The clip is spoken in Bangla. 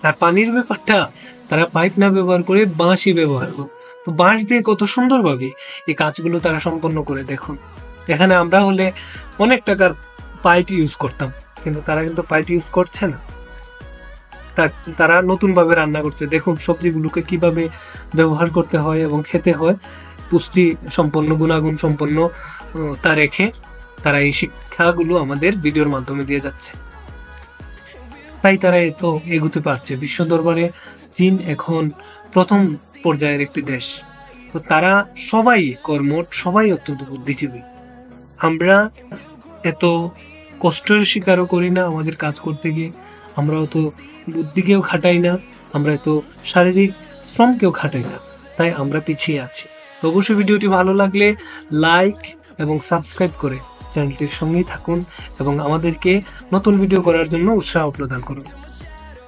আর পানির ব্যাপারটা তারা পাইপ না ব্যবহার করে বাঁশই ব্যবহার করে। তো বাঁশ দিয়ে কত সুন্দরভাবে এই কাজগুলো তারা সম্পন্ন করে দেখুন। এখানে আমরা হলে অনেক টাকার পাইপ ইউজ করতাম, কিন্তু তারা কিন্তু পাইপ ইউজ করছে না। তারা নতুন ভাবে রান্না করছে। দেখুন সবজিগুলোকে কিভাবে ব্যবহার করতে হয় এবং খেতে হয়, পুষ্টি সম্পন্ন, গুণাগুণ সম্পন্ন তা রেখে তারা এই শিক্ষাগুলো আমাদের ভিডিওর মাধ্যমে দিয়ে যাচ্ছে। তাই তারা এত এগুতে পারছে বিশ্ব দরবারে। চীন এখন প্রথম পর্যায়ের একটি দেশ। তো তারা সবাই কর্মঠ, সবাই অত্যন্ত বুদ্ধিজীবী। আমরা এত কষ্টের স্বীকারও করি না আমাদের কাজ করতে গিয়ে, আমরা অত বুদ্ধিকেও খাটাই না, আমরা এত শারীরিক শ্রমকেও খাটাই না, তাই আমরা পিছিয়ে আছি। তো অবশ্যই ভিডিওটি ভালো লাগলে লাইক এবং সাবস্ক্রাইব করে চ্যানেলটির সঙ্গেই থাকুন এবং আমাদেরকে নতুন ভিডিও করার জন্য উৎসাহ প্রদান করুন।